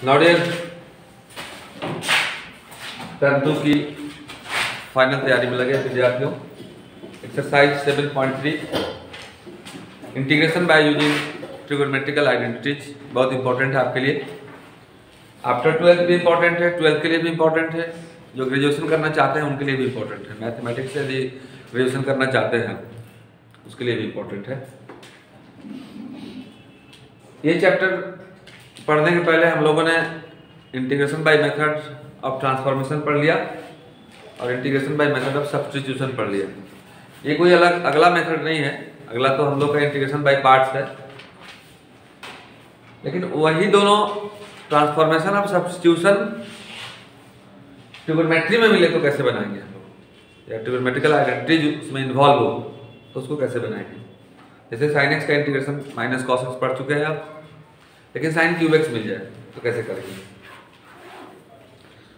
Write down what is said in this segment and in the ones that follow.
नॉडियर term 2 की final तैयारी में लगे विद्यार्थियों। Exercise 7.3 integration by using trigonometrical identities बहुत इंपॉर्टेंट है आपके लिए। आफ्टर 12th भी इंपॉर्टेंट है, 12th के लिए भी इंपॉर्टेंट है, जो ग्रेजुएशन करना चाहते हैं उनके लिए भी इंपॉर्टेंट है। मैथमेटिक्स से यदि ग्रेजुएशन करना चाहते हैं उसके लिए भी इंपॉर्टेंट है। ये चैप्टर पढ़ने के पहले हम लोगों ने integration by method of transformation पढ़ लिया और integration by method of substitution पढ़ लिया। ये कोई अगला मेथड नहीं है, अगला तो हम लोग का इंटीग्रेशन बाय पार्ट्स है, लेकिन वही दोनों ट्रांसफॉर्मेशन ऑफ सब्स्टिट्यूशन ट्रिगोनोमेट्री में मिले तो कैसे बनाएंगे हम लोग, या ट्रिगोनोमेट्रिकल आइडेंटिटी उसमें इन्वॉल्व हो तो उसको कैसे बनाएंगे। जैसे साइन एक्स का इंटीग्रेशन माइनस कॉस एक्स पढ़ चुके हैं आप, लेकिन साइन क्यूब एक्स मिल जाए तो कैसे करेंगे।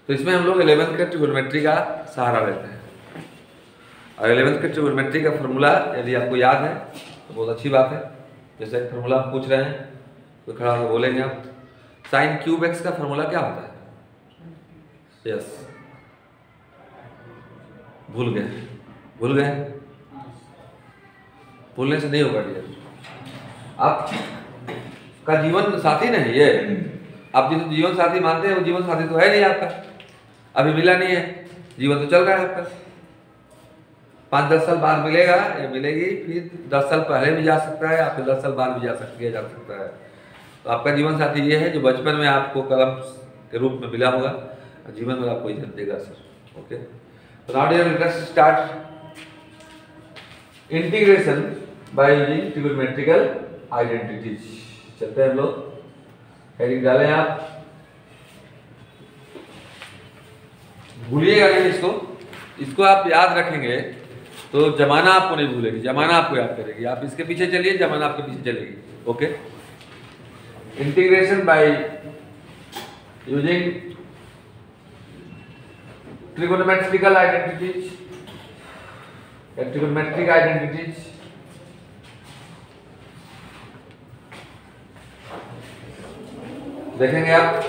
तो इसमें हम लोग 11th के ट्रिगोनोमेट्री का सहारा लेते हैं और 11th के ट्रिगोनोमेट्री का फॉर्मूला यदि आपको याद है तो बहुत अच्छी बात है। जैसे फॉर्मूला हम पूछ रहे हैं तो खड़ा होकर बोलेंगे आप, साइन क्यूब एक्स का फॉर्मूला क्या होता है? यस, भूल गए, भूलने से नहीं होगा डियर। आप का जीवन साथी नहीं ये, आप जिसे जीवन साथी मानते हैं वो जीवन साथी तो है नहीं आपका, अभी मिला नहीं है, जीवन तो चल रहा है आपका। 5-10 साल बाद मिलेगा या मिलेगी, फिर 10 साल पहले भी जा सकता है, आपके 10 साल बाद भी जा सकता है। तो आपका जीवन साथी ये है जो बचपन में आपको कलम के रूप में मिला होगा, जीवन में आपको इज्जत देगा सर। ओके, तो now dear let us start integration by using trigonometrical identities. चलते हैं हम लोग, हेडिंग डालें आप, भूलिएगा नहीं इसको आप याद रखेंगे तो जमाना आपको नहीं भूलेगी, जमाना आपको याद करेगी। आप इसके पीछे चलिए, जमाना आपके पीछे चलेगी। Okay, integration by using trigonometrical identities या ट्रिगोनोमेट्रिक आइडेंटिटीज। देखेंगे आप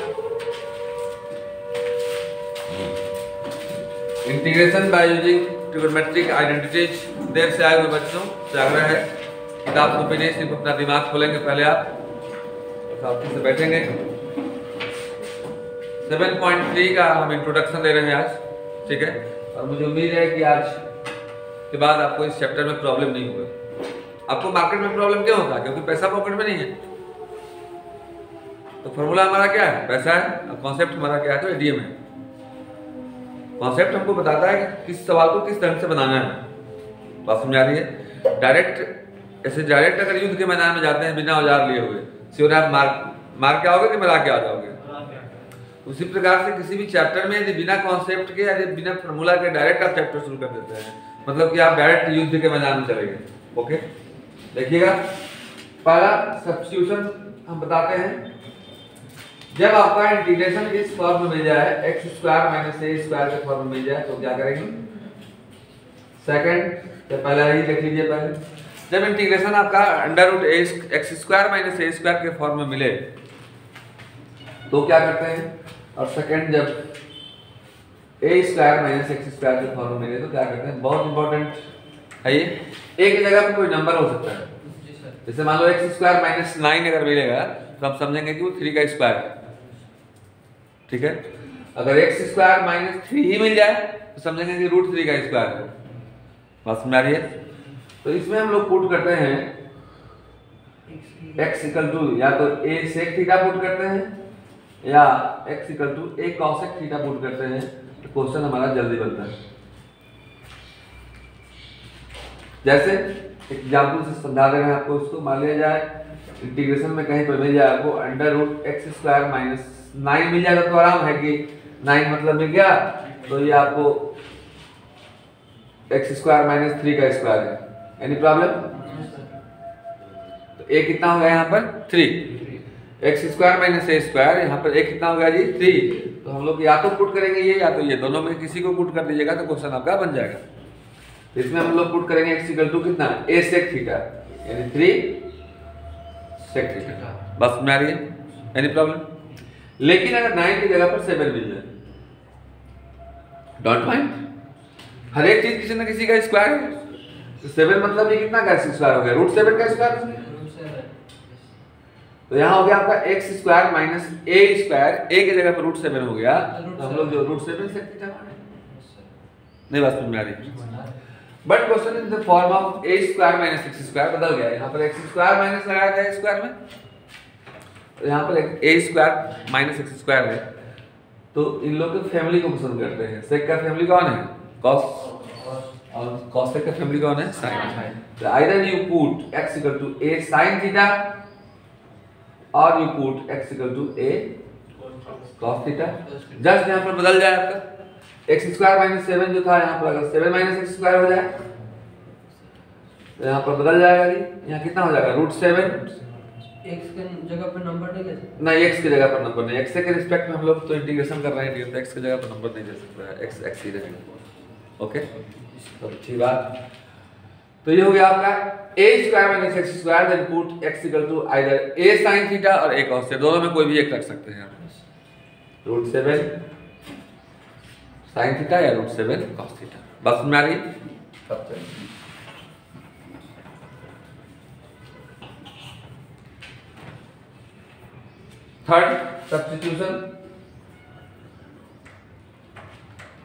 integration by using trigonometric identities. देर से आए हुए बच्चों से आग्रह है, किताब को भी नहीं, सिर्फ अपना दिमाग खोलेंगे पहले आप, साथी से बैठेंगे। 7.3 का हम इंट्रोडक्शन दे रहे हैं आज, ठीक है। और मुझे उम्मीद है कि आज के बाद आपको इस चैप्टर में प्रॉब्लम नहीं होगा। आपको मार्केट में प्रॉब्लम क्यों होता है? क्योंकि पैसा पॉकेट में नहीं है। तो फॉर्मूला हमारा क्या है? पैसा है। और कॉन्सेप्ट हमारा क्या है? तो एडीएम है। कॉन्सेप्ट हमको बताता है कि किस सवाल को किस ढंग से बनाना है। बात समझ आ रही है? डायरेक्ट अगर युद्ध के मैदान में जाते हैं बिना औजार लिए हुए, सिर्फ आप मार के आओगे कि मरा के आ जाओगे। उसी प्रकार से किसी भी चैप्टर में यदि बिना कॉन्सेप्ट के, यदि बिना फॉर्मूला के डायरेक्ट आप चैप्टर शुरू कर देते हैं, मतलब कि आप डायरेक्ट युद्ध के मैदान में चले गए। ओके, देखिएगा, पहला सब्स्टिट्यूशन हम बताते हैं। जब आपका इंटीग्रेशन इस फॉर्म में मिल जाए, x² - a² के फॉर्म में मिल जाए, तो क्या करेंगे? सेकंड, तो पहले ही लिख लीजिए। पहले जब इंटीग्रेशन आपका x² - a² के फॉर्म में मिले तो क्या करते हैं? और सेकंड, जब a² - x² के फॉर्म में मिले तो क्या करते हैं? बहुत इंपॉर्टेंट है ये। एक जगह पर कोई नंबर हो सकता है, जैसे मान लो x² - 9 अगर मिलेगा तो हम समझेंगे कि वो 3 का स्क्वायर है, ठीक है। अगर x² - 3 ही मिल जाए तो समझेंगे कि √3 का स्क्वायर है। बात समझ आ रही है? तो इसमें हम लोग पुट करते हैं x = या तो a sec थीटा पुट करते हैं या x = a cosec theta put करते हैं, तो क्वेश्चन हमारा जल्दी बनता है। जैसे एग्जाम्पल से समझा दे रहे हैं आपको इसको। मान लिया जाए इंटीग्रेशन में कहीं पर मिल जाए आपको √x² - 9 मिल जाएगा तो आराम है कि 9 मतलब मिल गया, तो ये आपको x² - 3 का स्क्वायर है। Any problem? तो a कितना हो गया यहाँ पर? 3। x² - a², यहाँ पर a कितना हो गया जी? 3। तो हम लोग या तो पुट करेंगे ये या तो ये, दोनों में किसी को पुट कर दीजिएगा तो क्वेश्चन आपका बन जाएगा। तो इसमें हम लोग पुट करेंगे x = कितना? a sec थीटा, यानी 3 sec थीटा। बस में आ रही है? Any problem? लेकिन अगर 9 की जगह पर 7 मिल जाए, डोंट माइंड, हर एक चीज किसी न किसी का स्क्वायर है। तो 7 मतलब ये कितना का स्क्वायर हो गया, √7 का स्क्वायर हो गया। तो यहाँ हो गया आपका x square minus a square, a की जगह पर √7 हो गया, तो हम लोग जो √7 से नहीं बात समझ में आ रही। But question in the form of a square minus x square बदल गया, यहाँ पर x स्क्वायर माइनस लगाया था स्क्वायर में, तो यहाँ पर a square minus x square है। तो इन लोग के फैमिली को पसंद करते हैं। सेक का फैमिली कौन है, cos, और cosec का फैमिली कौन है, sin। तो either you put x equal to a sin theta और you put x equal to a cos theta. Just यहाँ पर बदल जाए आपका x स्क्वायर माइनस 7 जो था, यहाँ पर अगर 7 माइनस x स्क्वायर हो जाए तो यहाँ पर बदल जाएगा जी, यहाँ कितना हो जाएगा √7। x के जगह पर नंबर नहीं ले सकते, नहीं x की जगह पर नंबर नहीं, x के रिस्पेक्ट में हम लोग तो इंटीग्रेशन कर रहे हैं, तो x की जगह पर नंबर नहीं ले सकते हैं, x ही रहेगा। ओके, तो अच्छी बात। तो ये हो गया आपका a square minus x square, then put x equal to either a sin theta और a cos थीटा, दोनों में कोई भी एक रख सकते हैं आप, √7 sin थीटा या √7 cos थीटा। बस में आ रही। Third substitution,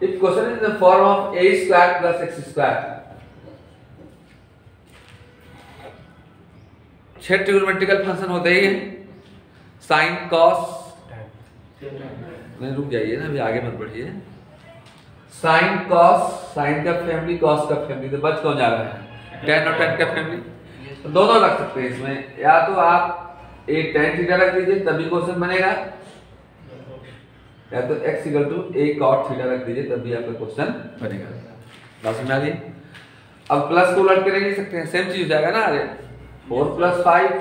if question is in the form of a square plus x square, 6 trigonometrical function होते ही हैं, साइन कॉस, नहीं रुक जाइए ना, अभी आगे मत बढ़िए, साइन कॉस, साइन का फैमिली कॉस का फैमिली, तो बच कौन जा रहा है, tan और tan का फैमिली, तो दोनों रख सकते हैं इसमें, या तो आप a tan थीटा रख दीजिए तभी क्वेश्चन बनेगा, या तो x equal to a cot theta रख दीजिए तभी आपका क्वेश्चन बनेगा। बात समझ आ गई। अब प्लस को उलट के नहीं लिख सकते हैं, सेम चीज हो जाएगा ना, अरे 4 + 5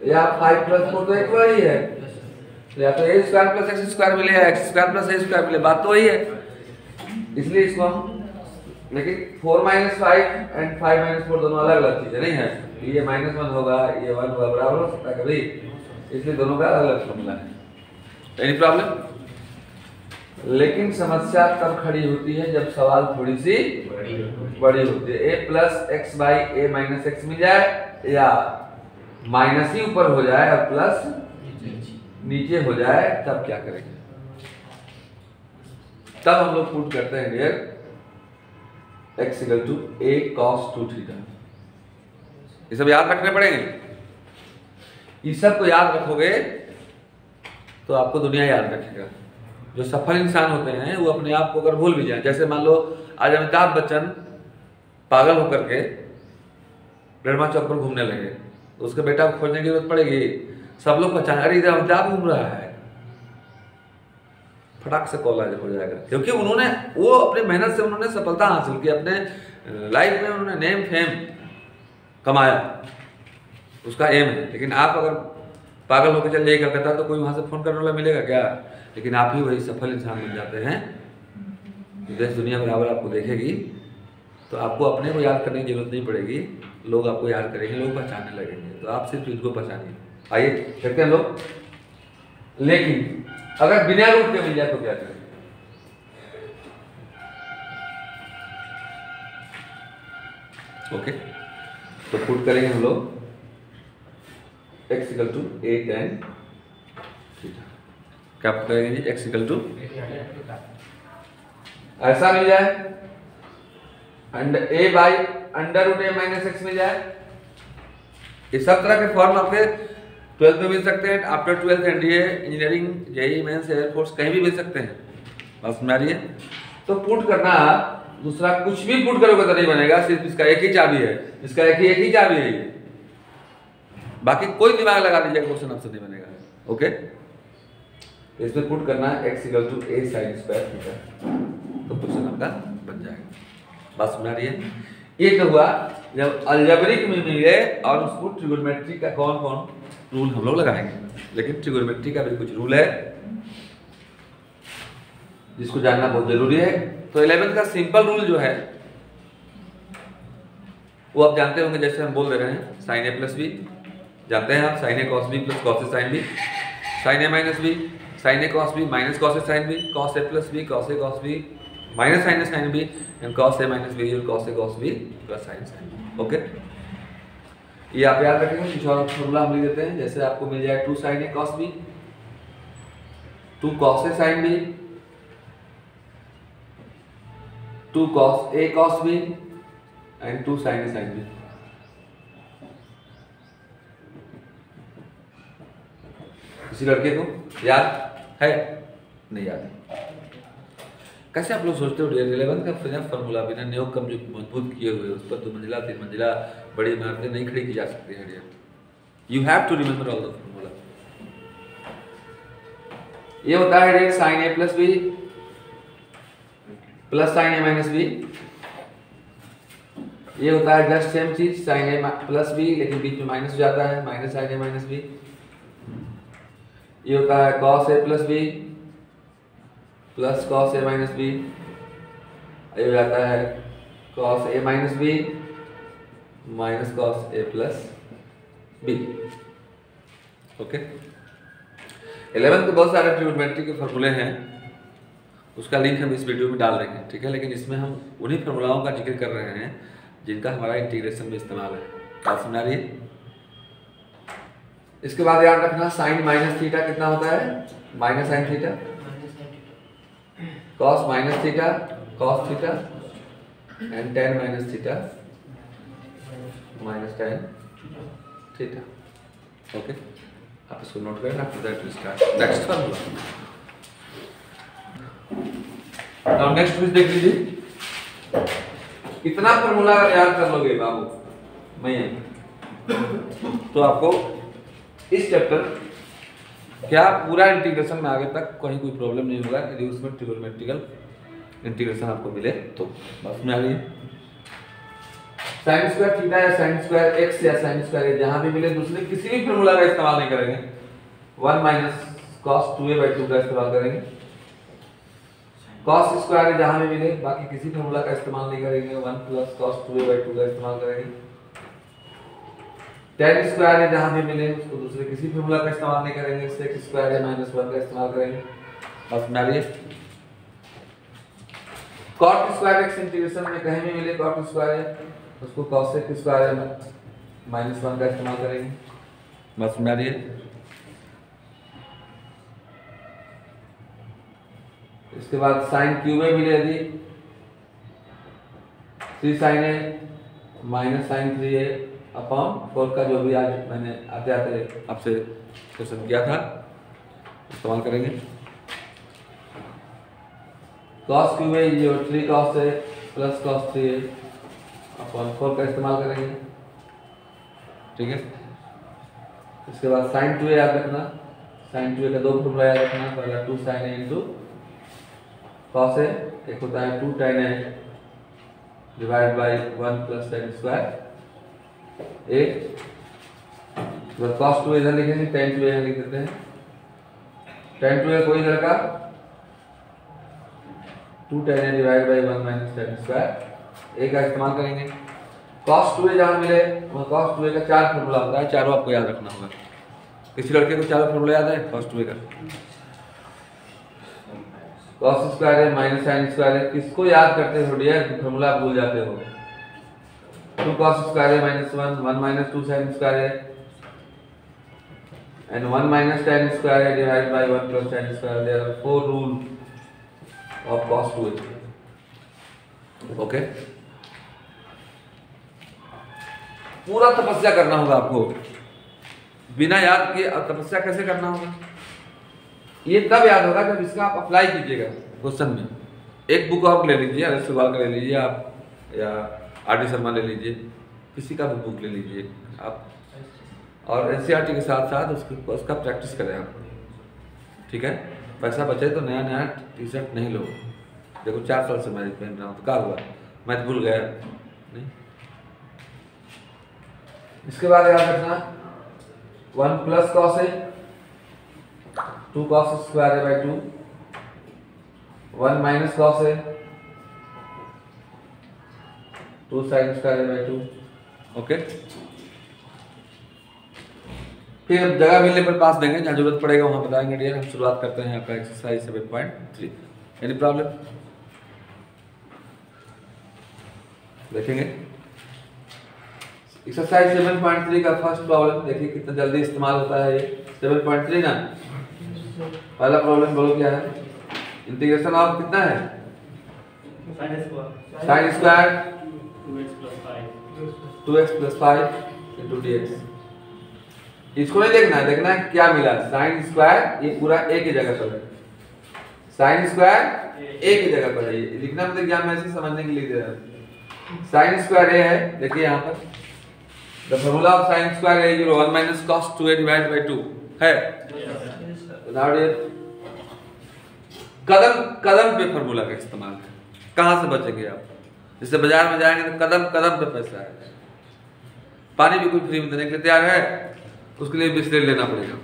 या 5 + 4 तो एक वही है, तो या तो a square plus x square मिले या x square plus a square मिले, बात तो वही है। इसलिए इसको हम, लेकिन 4 - 5 एंड 5 - 4 दोनों अलग अलग चीजें नहीं है, ये -1 होगा, ये 1 होगा, बराबर हो सकता है कभी, इसलिए दोनों का अलग अलग फॉर्मूला है। Any problem? लेकिन समस्या तब खड़ी होती है जब सवाल थोड़ी सी बड़ी होती है, a + x/a - x मिल जाए या माइनस ही ऊपर हो जाए और प्लस नीचे हो जाए, तब क्या करेंगे? तब हम लोग पुट करते हैं dear x equal to a cos 2 theta. ये सब याद रखने पड़ेंगे, ये सब को याद रखोगे तो आपको दुनिया याद रखेगा। जो सफल इंसान होते हैं वो अपने आप को अगर भूल भी जाए, जैसे मान लो आज अमिताभ बच्चन पागल होकर के ब्रह्मा चौक पर घूमने लगे, तो उसके बेटा को खोजने की जरूरत पड़ेगी, सब लोग पहचान, अरे इधर अमिताभ घूम रहा है, फटाक से कॉल हो जाएगा, क्योंकि उन्होंने वो अपनी मेहनत से उन्होंने सफलता हासिल की, अपने लाइफ में उन्होंने नेम फेम कमाया, उसका एम है। लेकिन आप अगर पागल होकर चल जाइए कलकत्ता तो कोई वहां से फोन करने वाला मिलेगा क्या? लेकिन आप ही वही सफल इंसान बन जाते हैं, देश दुनिया बराबर आपको देखेगी, तो आपको अपने को याद करने की जरूरत नहीं पड़ेगी, लोग आपको याद करेंगे, लोग पहचानने लगेंगे, तो आप सिर्फ इनको पहचानिए। आइए देखते हैं लोग। लेकिन अगर बिना रूट के मिल जाए तो क्या करें? ओके, तो पुट करेंगे हम लोग x equal to a tan theta. क्या पुट करेंगे जी? x इक्वल टू ऐसा मिल जाए, a बाई √a - x मिल जाए। इस सब तरह के फॉर्म आपके 12th में मिल सकते हैं, after 12th NDA, engineering, JEE Mains, air force, कहीं भी मिल सकते हैं। बस में आ रही है। तो पुट करना, दूसरा कुछ भी पुट करोगे तो नहीं बनेगा, सिर्फ इसका एक ही चाबी है, इसका एक ही चाबी है, बाकी कोई दिमाग लगा लीजिए क्वेश्चन आपसे नहीं बनेगा। ओके, इसमें पुट करना है x equal to a sin square theta, तो क्वेश्चन आपका बन जाएगा। बात समझ आ रही है? ये तो हुआ जब अलजेब्रिक में मिले और उसको ट्रिगोनोमेट्री का कौन कौन रूल हम लोग लगाएंगे, लेकिन ट्रिगोनोमेट्री का भी कुछ रूल है जिसको जानना बहुत जरूरी है। तो 11th का सिंपल रूल जो है वो आप जानते होंगे, जैसे हम बोल दे रहे हैं sin a + b, जानते हैं आप sin a cos b + cos a sin b, sine A minus B, sine A cos B minus cos A sine B, cos A plus B, cos B minus sine A sine B, and cos A minus B और cos B plus sine B. Okay, ये आप याद रखेंगे। कुछ और formula हम लिख देते हैं, जैसे आपको मिल जाए 2 sine A cos B, 2 cos A sine B, 2 cos A cos B and 2 sine A sine B. किसी लड़के को याद है? नहीं याद है? कैसे आप लोग सोचते हो डियर 11 का बिना फॉर्मूला, बिना नियोग कम जो मजबूत किए हुए उस पर 2 मंजिला 3 मंजिला बड़ी इमारतें नहीं खड़ी की जा सकती हैं dear. You have to remember all the formula. ये होता है dear sine A plus B plus sine A minus B. ये होता है जस्ट सेम चीज, साइन ए प्लस बी, लेकिन बीच में माइनस हो जाता है, minus sine A minus B. ये होता है cos A plus B plus cos A minus B. ये हो जाता है cos A minus B minus cos A plus B. Okay, 11 तो बहुत सारे ट्रिग्नोमेट्री के फॉर्मूले हैं, उसका लिंक हम इस वीडियो में डाल देंगे, ठीक है। लेकिन इसमें हम उन्हीं फॉर्मूलाओं का जिक्र कर रहे हैं जिनका हमारा इंटीग्रेशन में इस्तेमाल है। बात समझ आ रही है? इसके बाद याद रखना साइन माइनस थीटा कितना होता है? Minus sine theta, cos minus theta cos theta and tan minus theta minus tan theta. Okay, आप इसको नोट करें। After that we start next formula. Now next quiz देख लीजिए। कितना फॉर्मूला अगर याद कर लोगे बाबू मैं तो आपको इस चैप्टर क्या पूरा इंटीग्रेशन में आगे तक कहीं कोई प्रॉब्लम नहीं होगा यदि उसमें ट्रिगोनोमेट्रिकल इंटीग्रेशन आपको मिले तो। बस में आ रही है साइन स्क्वायर थीटा या साइन स्क्वायर एक्स या साइन स्क्वायर जहां भी मिले दूसरे किसी भी फॉर्मूला का इस्तेमाल नहीं करेंगे। 1 माइनस cos 2a/2 का इस्तेमाल करेंगे। cos स्क्वायर जहां भी मिले बाकी किसी फॉर्मूला का इस्तेमाल नहीं करेंगे। 1 प्लस cos 2a/2 का इस्तेमाल करेंगे। tan स्क्वायर जहां भी मिले उसको दूसरे किसी फॉर्मूला का इस्तेमाल नहीं करेंगे। sec स्क्वायर या -1 का इस्तेमाल करेंगे। बस में आ रही है cot स्क्वायर एक्स इंटीग्रेशन में कहीं भी मिले cot स्क्वायर उसको cosec स्क्वायर -1 का इस्तेमाल करेंगे। बस में आ रही है। इसके बाद साइन क्यू में मिले यदि 3 sin a minus sine 3a upon 4 का जो भी आज मैंने आते आते आपसे क्वेश्चन किया था इस्तेमाल करेंगे। cos क्यू में ये 3 cos a plus cos 3a upon 4 का इस्तेमाल करेंगे, ठीक है। इसके बाद साइन 2a याद रखना। साइन 2a का 2 फॉर्मूला याद रखना। पहला 2 sin a into cos a, एक होता है 2 tan a divide by 1 plus tan square a। cos 2a इधर लिखेंगे, tan 2a यहाँ लिख देते हैं। tan 2a कोई इधर का 2 tan a divide by 1 minus tan square a का इस्तेमाल करेंगे। cos 2a जहाँ मिले वहाँ cos 2a का 4 फॉर्मूला होता है, चारों आपको याद रखना होगा। किसी लड़के को चारों फॉर्मूला याद है cos 2a का? cos स्क्वायर है माइनस साइन स्क्वायर है। किसको याद करते हो डियर फॉर्मूला भूल जाते हो? 2 cos स्क्वायर है -1 1 माइनस 2 sin स्क्वायर है एंड 1 माइनस tan स्क्वायर है divide by 1 plus tan square. There are 4 rule of cos 2a। Okay, पूरा तपस्या करना होगा आपको बिना याद किए। अब तपस्या कैसे करना होगा ये तब याद होगा जब इसका आप अप्लाई कीजिएगा क्वेश्चन में। एक बुक और ले लीजिए, आर एस सुबाल का ले लीजिए आप, या आर डी शर्मा ले लीजिए, किसी का भी बुक ले लीजिए आप, और एनसीईआरटी के साथ साथ उसका प्रैक्टिस करें आप, ठीक है। पैसा बचे तो नया नया टी शर्ट नहीं लो। देखो 4 साल से मैं पहन रहा हूँ तो क्या हुआ, मैं भूल गया नहीं। इसके बाद याद रखना 1 plus cos a 2 cos square है by 2 1 minus cos a 2 sin square है बाई 2। ओके, फिर जगह मिलने पर पास देंगे, जहाँ जरूरत पड़ेगा वहाँ बताएंगे डियर। हम शुरुआत करते हैं आपका एक्सरसाइज 7.3। Any problem? देखेंगे एक्सरसाइज 7.3 का फर्स्ट प्रॉब्लम। देखिए कितना जल्दी इस्तेमाल होता है ये 7.3 ना। पहला प्रॉब्लम बोलो क्या है? इंटीग्रेशन ऑफ कितना है? Sine square 2x + 5 * dx। इसको नहीं देखना है, देखना है क्या मिला। साइन स्क्वायर ये पूरा एक ही जगह पर है, साइन स्क्वायर एक ही जगह पर है। ये लिखना मतलब एग्जाम में ऐसे समझने के लिए दे रहा है। साइन स्क्वायर ए है, देखिए यहाँ पर the formula of sine square A equal 1 - cos 2a / 2 है। नाउ डियर कदम कदम पे फार्मूला का इस्तेमाल है। कहाँ से बचेंगे आप? जैसे बाजार में जाएंगे तो कदम कदम पे पैसा है। पानी भी कोई फ्री में देने के लिए तैयार है, उसके लिए बिस्लेट लेना पड़ेगा।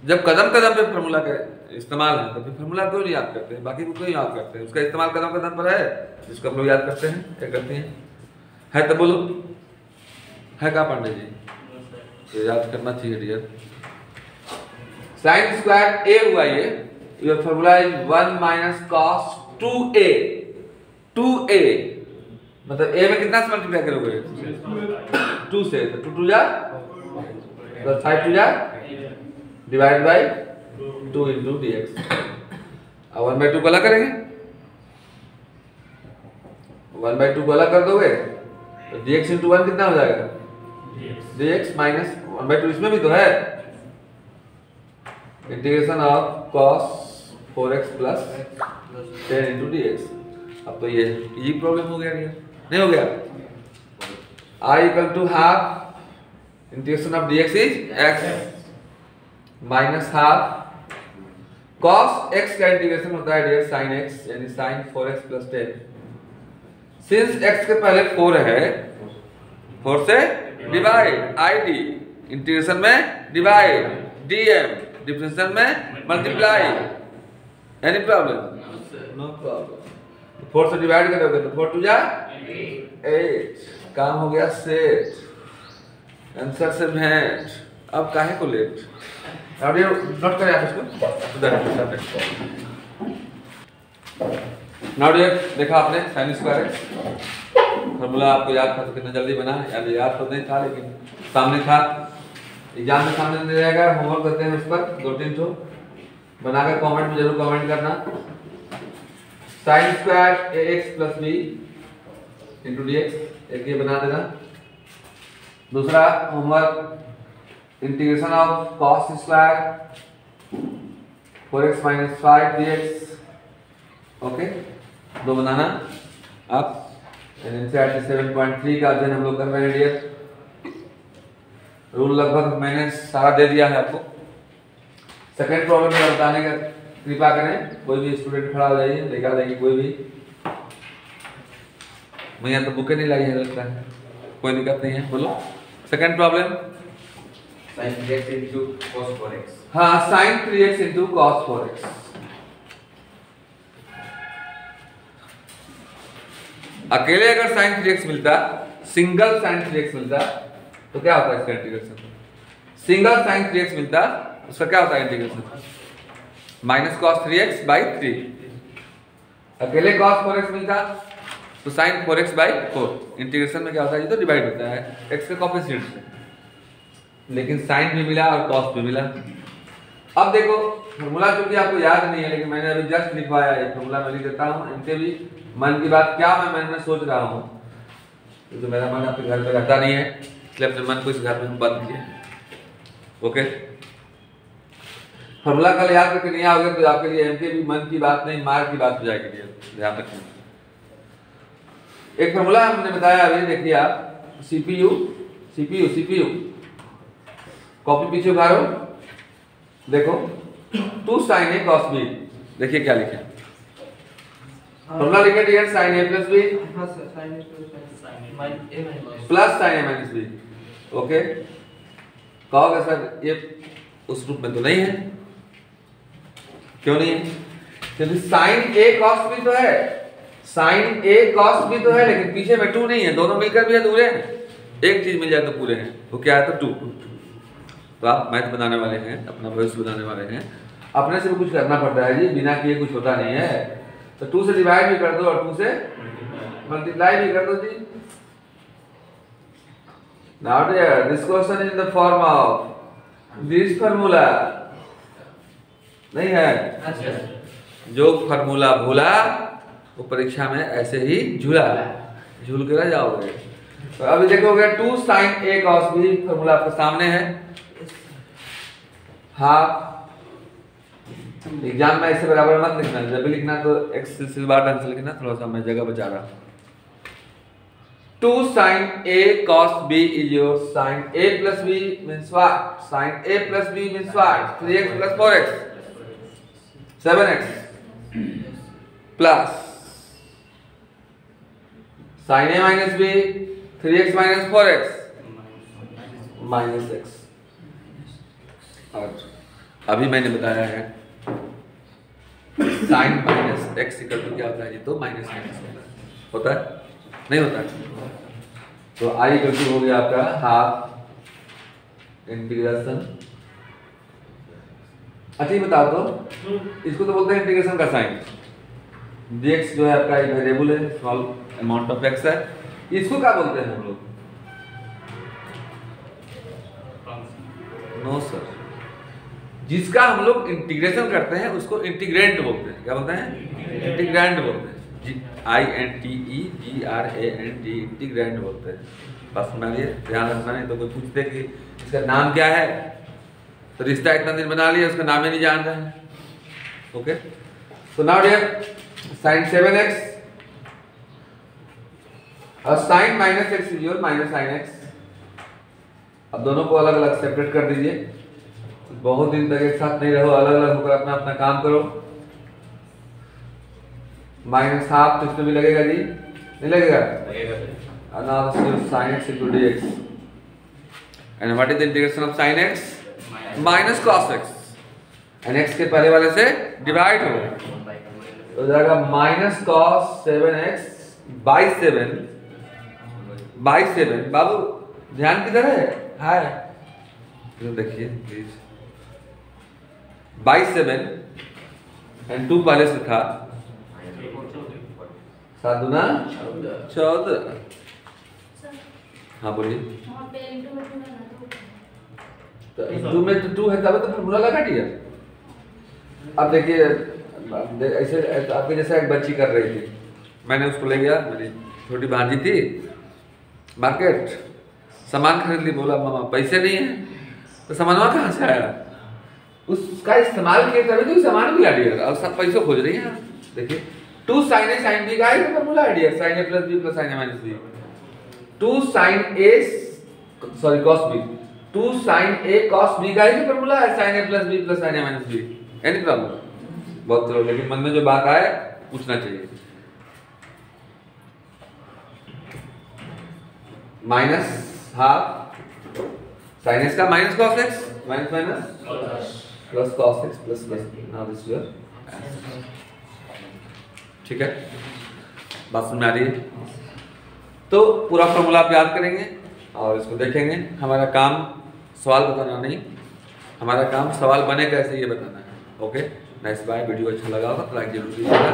जब कदम कदम पे फार्मूला का इस्तेमाल है तो फिर फार्मूला क्यों नहीं याद करते हैं? बाकी को क्यों याद करते हैं? उसका इस्तेमाल कदम कदम पर है, जिसको हम लोग याद करते हैं। क्या करते हैं? है तो बोलो, है कहाँ पांडे जी? तो याद करना चाहिए डियर। साइन स्क्वायर ए हुआ ये, your formula is 1 - cos 2a। 2a मतलब a में कितना से मल्टीप्लाई करोगे? 2 से। तो 2 2 जा प्लस 5 2 जा डिवाइड बाय 2 * dx। अब 1/2 को अलग करेंगे, 1/2 को अलग कर दोगे तो dx * 1 कितना हो जाएगा? dx - 1/2 इसमें भी तो है। Integration of cos 4x + 10 * dx। अब तो ये इजी प्रॉब्लम हो गया, नहीं हो गया? I = ½ integration of dx is x - ½ cos x का इंटीग्रेशन होता है डियर sin x, यानी sin 4x + 10। सिंस x के पहले 4 है, 4 से डिवाइड id, इंटीग्रेशन में डिवाइड dm, डिफरेंशियल में multiply. Any problem? No problem. 4 से डिवाइड करोगे तो 4 2 जा 8, काम हो गया सेट। आंसर से भेंट। अब काहे को लेट? अब ये नोट करें आप इसको नाउ डियर। देखा आपने साइन स्क्वायर फार्मूला, आपको याद था तो कितना जल्दी बना। याद तो नहीं था लेकिन सामने था, एग्जाम में सामने दे जाएगा। होमवर्क करते हैं उस पर 2-3 ठो बनाकर कमेंट में जरूर कमेंट करना। Sine square ax + b * dx एक ये बना देना। दूसरा homework integration of cos square 4x - 5 dx। Okay, 2 बनाना आप। एनसीईआरटी 7.3 का अध्ययन हम लोग कर रहे हैं डियर। रूल लगभग मैंने सारा दे दिया है आपको। सेकंड प्रॉब्लम में बताने का कृपा करें। कोई भी स्टूडेंट खड़ा हो जाइए, लेकर जाइए कोई भी। मैं यहाँ तो बुके नहीं लाई है, लगता है कोई दिक्कत नहीं है। बोलो second problem. sin 3x * cos 4x। हाँ, sin 3x * cos 4x। अकेले अगर sin 3x मिलता, सिंगल sin 3x मिलता तो क्या होता है इसका इंटीग्रेशन? सिंगल sin 3x मिलता, उसका क्या होता है इंटीग्रेशन? -cos 3x / 3। अकेले cos 4x मिलता तो sin 4x / 4। इंटीग्रेशन में क्या होता है? ये तो डिवाइड होता है x के कोएफिशिएंट से, लेकिन sin भी मिला और cos भी मिला। अब देखो फार्मूला चूंकि आपको याद नहीं है, लेकिन मैंने अभी जस्ट लिखवाया है फार्मूला। मैं लिख देता हूँ, इनके भी मन की बात क्या मैं मन में सोच रहा हूँ, तो मेरा मन आपके घर पे रहता नहीं है, इसलिए अपने मन को इस घर में बंद किया। ओके, फार्मूला कल याद करके नहीं आओगे तो आपके लिए इनके भी मन की बात नहीं, मार की बात हो जाएगी। ध्यान रखना। एक फार्मूला हमने बताया अभी, देखिए आप। CPU कॉपी पीछे उखाड़ो, देखो 2 sin a cos b। देखिए क्या लिखे, फार्मूला लिखे डियर। sin a + b हां sir, sin a plus sin a - b। Okay, कहोगे सर ये उस रूप में तो नहीं है। क्यों नहीं है? क्योंकि sin a cos b तो है, लेकिन पीछे में 2 नहीं है, दोनों मिलकर भी अधूरे हैं। एक चीज मिल जाए तो पूरे हैं, वो क्या है? तो 2। तो आप मैथ बनाने वाले हैं, अपना भविष्य बनाने वाले हैं, अपने से भी कुछ करना पड़ता है जी, बिना किए कुछ होता नहीं है। तो 2 से डिवाइड भी कर दो और 2 से मल्टीप्लाई भी कर दो जी। Now dear, this question is in the form of this formula, नहीं है? अच्छा। जो फार्मूला भूला वो परीक्षा में ऐसे ही झूला, झूल के रह जाओगे। तो अभी देखोगे 2 sin a cos b, formula आपके सामने है। हाफ एग्जाम में ऐसे बराबर मत लिखना, जब भी लिखना तो x से बार ढंग से लिखना, थोड़ा सा मैं जगह बचा रहा। 2 sin a cos b is your sin a plus b means what? Sin a plus b means what? 3x plus 4x, 7x plus sin a minus b, 3x minus 4x minus x। और अभी मैंने बताया है sin minus x equal to क्या होता है जी? तो minus x होता है, नहीं होता है? तो आई इक्वल टू हो गया आपका हाफ इंटीग्रेशन। अच्छा ये बताओ तो, इसको तो बोलते हैं इंटीग्रेशन का साइन। dx जो है आपका एक वेरिएबल है, स्मॉल अमाउंट ऑफ x है, इसको क्या बोलते हैं हम लोग? नो सर, जिसका हम लोग इंटीग्रेशन करते हैं उसको इंटीग्रेंड बोलते हैं। क्या बोलते हैं? इंटीग्रेंड बोलते हैं। INTEGRAND, इंटीग्रेंड बोलते हैं। बस सुनाइए, ध्यान रखना, नहीं तो कोई पूछते कि इसका नाम क्या है, तो रिश्ता इतना दिन बना लिया उसका नाम ही नहीं जान रहे हैं। Okay, so now dear sin 7x और sin minus x is your minus sin x। अब दोनों को अलग अलग सेपरेट कर दीजिए, बहुत दिन तक एक साथ नहीं रहो, अलग अलग होकर अपना अपना काम करो। माइनस हाफ तो इसमें भी लगेगा जी, नहीं लगेगा? And now this is sin x into dx. And what is the integration of sin x? Minus cos x. And x के पहले वाले से डिवाइड हो, तो हो जाएगा minus cos 7x by 7 by 7। बाबू ध्यान किधर है? हाय तो देखिए प्लीज, by 7 and 2 पहले से था, 7 दूना 14। हाँ बोलिए। तो इंटू में तो 2 है, तब तो फॉर्मूला लगा दिया। अब देखिए ऐसे आपके जैसा एक बच्ची कर रही थी, मैंने उसको ले गया, मेरी छोटी भांजी थी, मार्केट सामान खरीद ली, बोला मामा पैसे नहीं है, तो सामान कहाँ से आया? उसका इस्तेमाल किया तभी तो सामान भी ला दिया, और सब पैसे खोज रही है। देखिए 2 sin a sin b का ही फॉर्मूला है dear, sin a plus b plus sin a minus b। 2 sin a sorry cos b, 2 sin a cos b का ही फॉर्मूला है, sin a plus b plus sin a minus b। Any problem? बहुत चलो, लेकिन मन में जो बात आए पूछना चाहिए। माइनस हाफ sin x का minus cos x, minus minus plus cos x plus plus, now this your, ठीक है? बात समझ आ रही है? तो पूरा फॉर्मूला आप याद करेंगे और इसको देखेंगे। हमारा काम सवाल बताना नहीं, हमारा काम सवाल बने कैसे ये बताना है। Okay, nice bye. वीडियो अच्छा लगा होगा तो लाइक जरूर कीजिएगा।